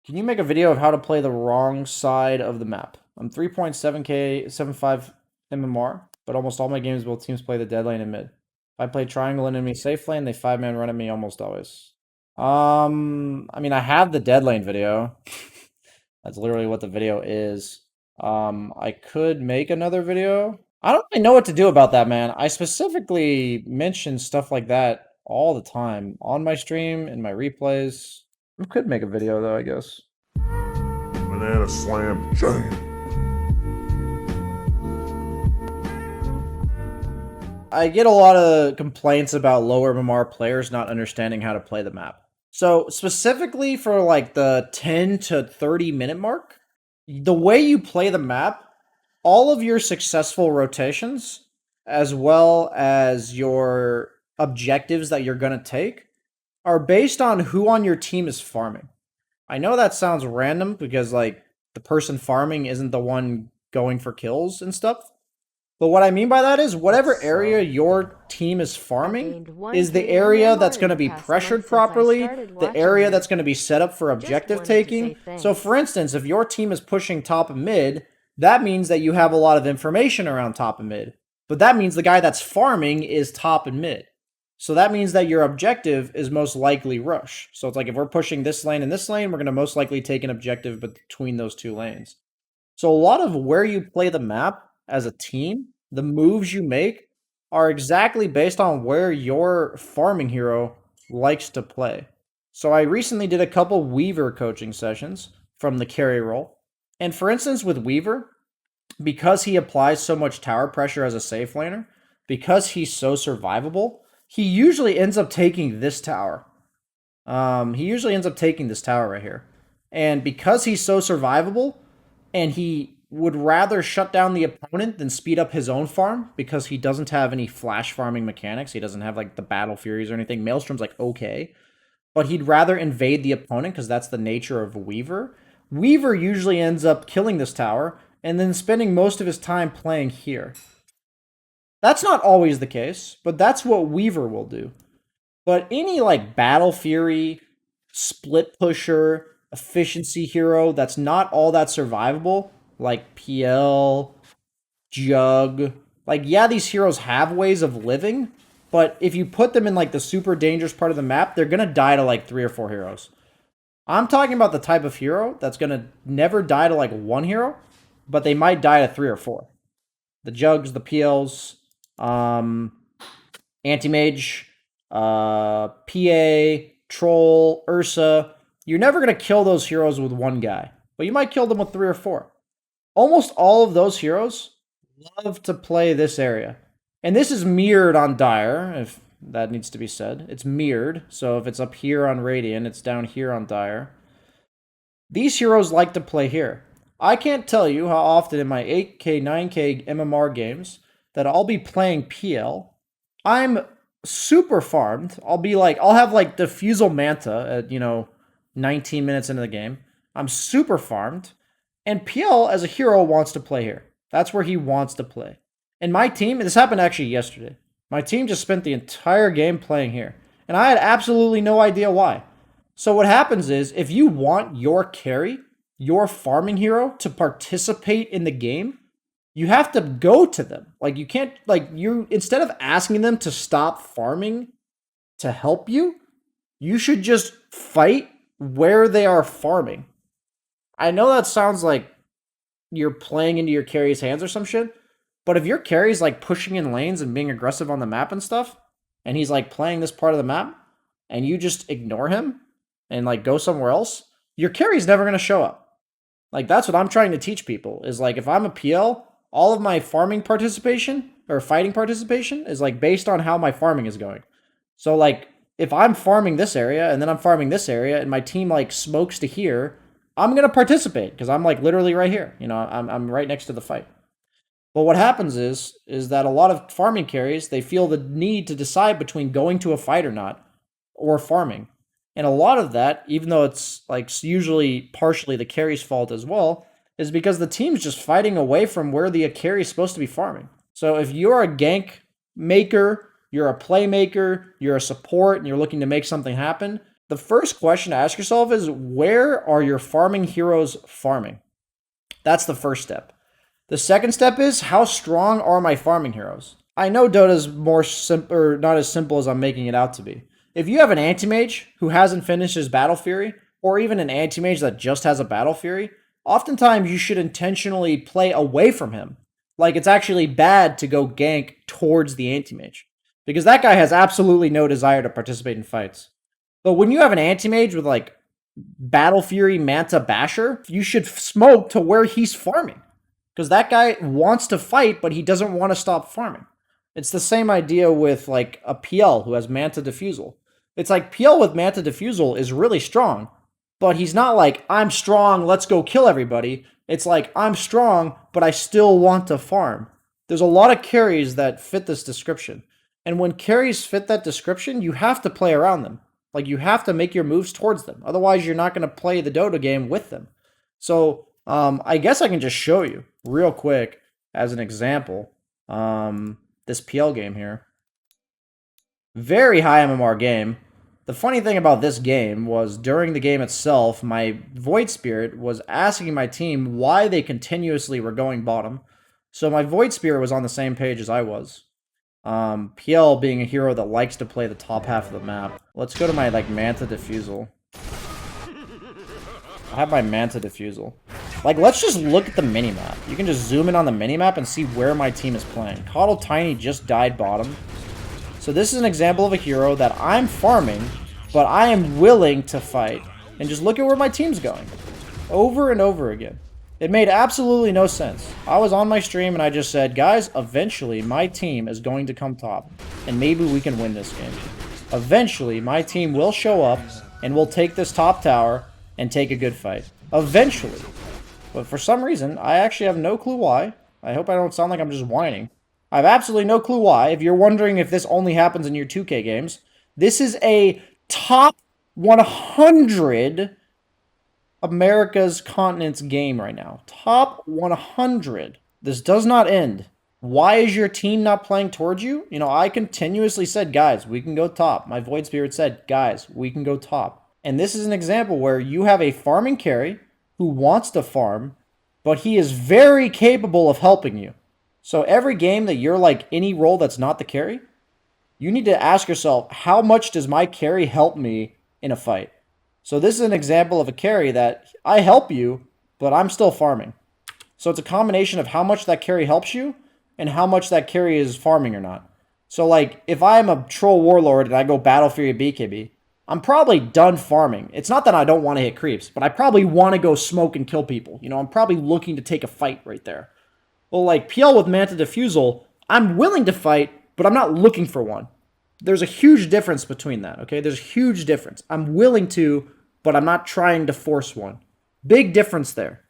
Can you make a video of how to play the wrong side of the map? I'm 3.7k, 75 MMR, but almost all my games, both teams play the dead lane and mid. If I play triangle and enemy safe lane, they 5-man run at me almost always. I mean, I have the dead lane video. That's literally what the video is. I could make another video. I don't really know what to do about that, man. I specifically mention stuff like that all the time on my stream, in my replays. I could make a video though, I guess. Banana slam jam. I get a lot of complaints about lower MMR players not understanding how to play the map. So specifically for like the 10 to 30 minute mark, the way you play the map, all of your successful rotations, as well as your objectives that you're going to take, are based on who on your team is farming. I know that sounds random because like the person farming isn't the one going for kills and stuff. But what I mean by that is whatever area your team is farming is the area that's going to be pressured properly, the area that's going to be set up for objective taking. So for instance, if your team is pushing top and mid, that means that you have a lot of information around top and mid. But that means the guy that's farming is top and mid. So that means that your objective is most likely rush. So it's like if we're pushing this lane and this lane, we're going to most likely take an objective between those two lanes. So a lot of where you play the map as a team, the moves you make are exactly based on where your farming hero likes to play. So I recently did a couple Weaver coaching sessions from the carry role. And for instance, with Weaver, because he applies so much tower pressure as a safe laner, because he's so survivable, he usually ends up taking this tower. He usually ends up taking this tower right here. And because he's so survivable, and he would rather shut down the opponent than speed up his own farm because he doesn't have any flash farming mechanics. He doesn't have like the battle furies or anything. Maelstrom's like okay, but he'd rather invade the opponent because that's the nature of Weaver. Weaver usually ends up killing this tower and then spending most of his time playing here. That's not always the case, but that's what Weaver will do. But any like battle fury, split pusher, efficiency hero that's not all that survivable, like PL, Jug, like yeah, these heroes have ways of living, but if you put them in like the super dangerous part of the map, they're gonna die to like 3 or 4 heroes. I'm talking about the type of hero that's gonna never die to like 1 hero, but they might die to 3 or 4. The Jugs, the PLs, Anti-Mage, PA, Troll, Ursa. You're never going to kill those heroes with 1 guy, but you might kill them with 3 or 4. Almost all of those heroes love to play this area. And this is mirrored on Dire, if that needs to be said. It's mirrored, so if it's up here on Radiant, it's down here on Dire. These heroes like to play here. I can't tell you how often in my 8k, 9k MMR games that I'll be playing PL. I'm super farmed. I'll have like Diffusal Manta at, 19 minutes into the game. I'm super farmed. And PL as a hero wants to play here. That's where he wants to play. And my team, this happened actually yesterday. My team just spent the entire game playing here. And I had absolutely no idea why. So what happens is, if you want your carry, your farming hero, to participate in the game, you have to go to them. Like you can't, instead of asking them to stop farming to help you, you should just fight where they are farming. I know that sounds like you're playing into your carry's hands or some shit, but if your carry's like pushing in lanes and being aggressive on the map and stuff, and he's like playing this part of the map, and you just ignore him and like go somewhere else, your carry's never going to show up. Like that's what I'm trying to teach people is like if I'm a PL, all of my farming participation or fighting participation is like based on how my farming is going. So like if I'm farming this area and then I'm farming this area and my team like smokes to here, I'm going to participate because I'm like literally right here. I'm right next to the fight. But what happens is that a lot of farming carries, they feel the need to decide between going to a fight or not or farming. And a lot of that, even though it's like usually partially the carry's fault as well, is because the team's just fighting away from where the carry is supposed to be farming. So if you're a gank maker, you're a playmaker, you're a support, and you're looking to make something happen, The first question to ask yourself is, where are your farming heroes farming? That's the first step. The second step is, how strong are my farming heroes? I know Dota's more simple, or not as simple as I'm making it out to be. If you have an anti-mage who hasn't finished his Battle Fury, or even an anti-mage that just has a Battle Fury, oftentimes you should intentionally play away from him. Like, it's actually bad to go gank towards the anti-mage, because that guy has absolutely no desire to participate in fights. But when you have an anti-mage with, like, Battle Fury Manta Basher, you should smoke to where he's farming. Because that guy wants to fight, but he doesn't want to stop farming. It's the same idea with, like, a PL who has Manta Diffusal. It's like, PL with Manta Diffusal is really strong, but he's not like, I'm strong, let's go kill everybody. It's like, I'm strong, but I still want to farm. There's a lot of carries that fit this description. And when carries fit that description, you have to play around them. Like, you have to make your moves towards them. Otherwise, you're not going to play the Dota game with them. So, I guess I can just show you real quick as an example. This PL game here. Very high MMR game. The funny thing about this game was, during the game itself, my Void Spirit was asking my team why they continuously were going bottom. So my Void Spirit was on the same page as I was. PL being a hero that likes to play the top half of the map. Let's go to my, like, Manta Diffusal. I have my Manta Diffusal. Like, let's just look at the minimap. You can just zoom in on the minimap and see where my team is playing. Coddle Tiny just died bottom. So this is an example of a hero that I'm farming, but I am willing to fight. And just look at where my team's going. Over and over again. It made absolutely no sense. I was on my stream and I just said, guys, eventually my team is going to come top. And maybe we can win this game. Eventually, my team will show up and we'll take this top tower and take a good fight. Eventually. But for some reason, I actually have no clue why. I hope I don't sound like I'm just whining. I have absolutely no clue why. If you're wondering if this only happens in your 2K games, this is a top 100 America's continent's game right now. Top 100. This does not end. Why is your team not playing towards you? You know, I continuously said, guys, we can go top. My Void Spirit said, guys, we can go top. And this is an example where you have a farming carry who wants to farm, but he is very capable of helping you. So every game that you're, like, any role that's not the carry, you need to ask yourself, how much does my carry help me in a fight? So this is an example of a carry that I help you, but I'm still farming. So it's a combination of how much that carry helps you and how much that carry is farming or not. So, like, if I'm a troll warlord and I go Battle Fury BKB, I'm probably done farming. It's not that I don't want to hit creeps, but I probably want to go smoke and kill people. You know, I'm probably looking to take a fight right there. Well, like, PL with Manta Diffusal, I'm willing to fight, but I'm not looking for one. There's a huge difference between that, okay? There's a huge difference. I'm willing to, but I'm not trying to force one. Big difference there.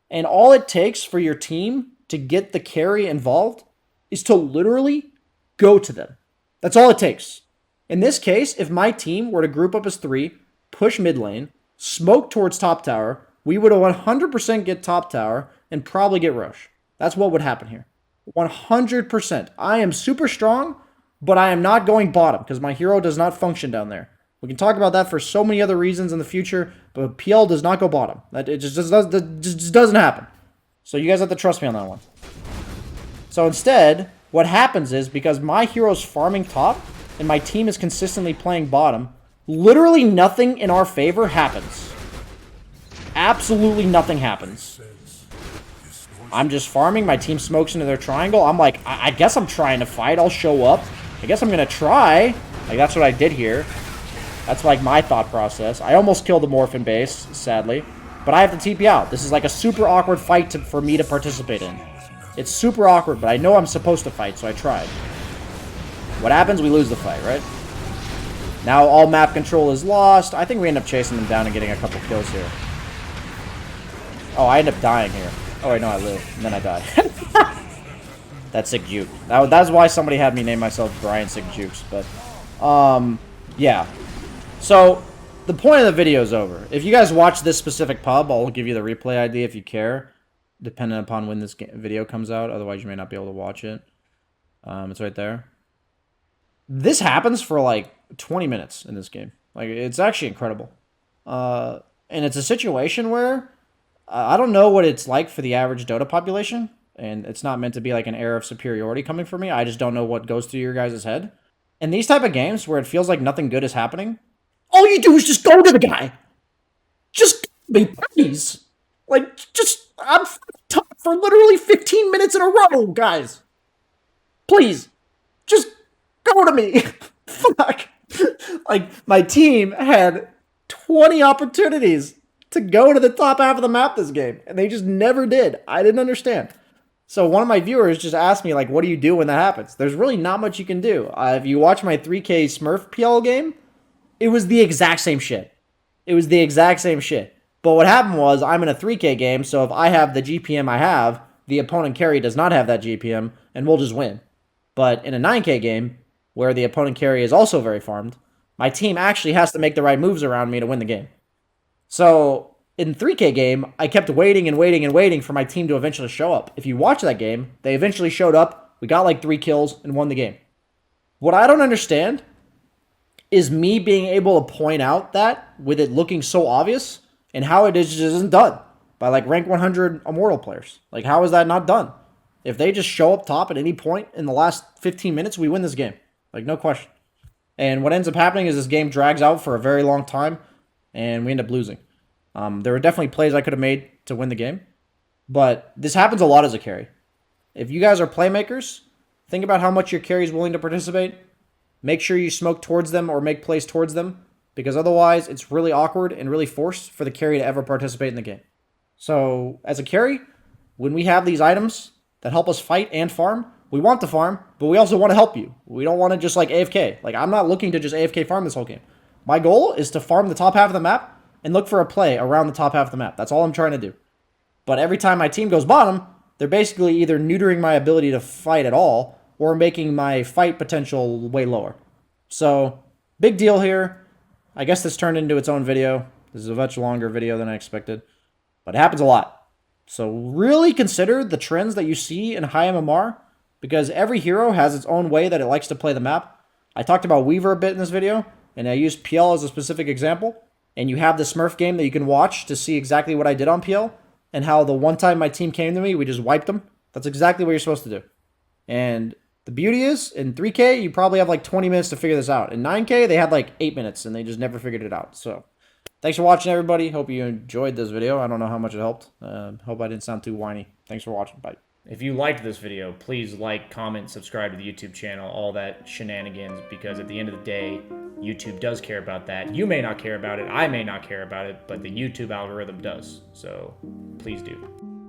And all it takes for your team to get the carry involved is to literally go to them. That's all it takes. In this case, if my team were to group up as 3, push mid lane, smoke towards top tower, we would 100% get top tower and probably get rush. That's what would happen here. 100%. I am super strong, but I am not going bottom because my hero does not function down there. We can talk about that for so many other reasons in the future, but PL does not go bottom. It just doesn't happen. So you guys have to trust me on that one. So instead, what happens is, because my hero's farming top and my team is consistently playing bottom, literally nothing in our favor happens. Absolutely nothing happens. I'm just farming. My team smokes into their triangle. I'm like, I guess I'm trying to fight. I'll show up. I guess I'm going to try. Like, that's what I did here. That's, like, my thought process. I almost killed the Morphin base, sadly. But I have to TP out. This is, like, a super awkward fight for me to participate in. It's super awkward, but I know I'm supposed to fight, so I tried. What happens? We lose the fight, right? Now all map control is lost. I think we end up chasing them down and getting a couple kills here. Oh, I end up dying here. Oh, wait, no, I live. And then I die. That's Sick Juke. That's why somebody had me name myself Brian Sick Jukes. But, yeah. So, the point of the video is over. If you guys watch this specific pub, I'll give you the replay ID if you care, depending upon when this video comes out. Otherwise, you may not be able to watch it. It's right there. This happens for, like, 20 minutes in this game. Like, it's actually incredible. And it's a situation where I don't know what it's like for the average Dota population, and it's not meant to be like an air of superiority coming from me. I just don't know what goes through your guys' head. In these type of games where it feels like nothing good is happening, all you do is just go to the guy. Just be please. Like, just I'm top for literally 15 minutes in a row, guys. Please, just go to me. Fuck. Like, my team had 20 opportunities to go to the top half of the map this game, and they just never did. I didn't understand. So one of my viewers just asked me, like, what do you do when that happens? There's really not much you can do. If you watch my 3K Smurf PL game, it was the exact same shit. It was the exact same shit. But what happened was, I'm in a 3K game, so if I have the GPM I have, the opponent carry does not have that GPM, and we'll just win. But in a 9K game, where the opponent carry is also very farmed, my team actually has to make the right moves around me to win the game. So in 3K game, I kept waiting and waiting and waiting for my team to eventually show up. If you watch that game, they eventually showed up. We got like 3 kills and won the game. What I don't understand is me being able to point out that with it looking so obvious and how it is just isn't done by like rank 100 Immortal players. Like, how is that not done? If they just show up top at any point in the last 15 minutes, we win this game. Like, no question. And what ends up happening is this game drags out for a very long time, and we end up losing. There were definitely plays I could have made to win the game, but this happens a lot as a carry. If you guys are playmakers, think about how much your carry is willing to participate. Make sure you smoke towards them or make plays towards them, because otherwise it's really awkward and really forced for the carry to ever participate in the game. So, as a carry, when we have these items that help us fight and farm, we want to farm, but we also want to help you. We don't want to just like AFK. Like, I'm not looking to just AFK farm this whole game. My goal is to farm the top half of the map and look for a play around the top half of the map. That's all I'm trying to do. But every time my team goes bottom, they're basically either neutering my ability to fight at all or making my fight potential way lower. So, big deal here. I guess this turned into its own video. This is a much longer video than I expected. But it happens a lot. So really consider the trends that you see in high MMR, because every hero has its own way that it likes to play the map. I talked about Weaver a bit in this video, and I used PL as a specific example. And you have the Smurf game that you can watch to see exactly what I did on PL, and how the one time my team came to me, we just wiped them. That's exactly what you're supposed to do. And the beauty is, in 3K, you probably have like 20 minutes to figure this out. In 9K, they had like 8 minutes, and they just never figured it out. So, thanks for watching, everybody. Hope you enjoyed this video. I don't know how much it helped. Hope I didn't sound too whiny. Thanks for watching. Bye. If you liked this video, please like, comment, subscribe to the YouTube channel, all that shenanigans, because at the end of the day, YouTube does care about that. You may not care about it, I may not care about it, but the YouTube algorithm does. So please do.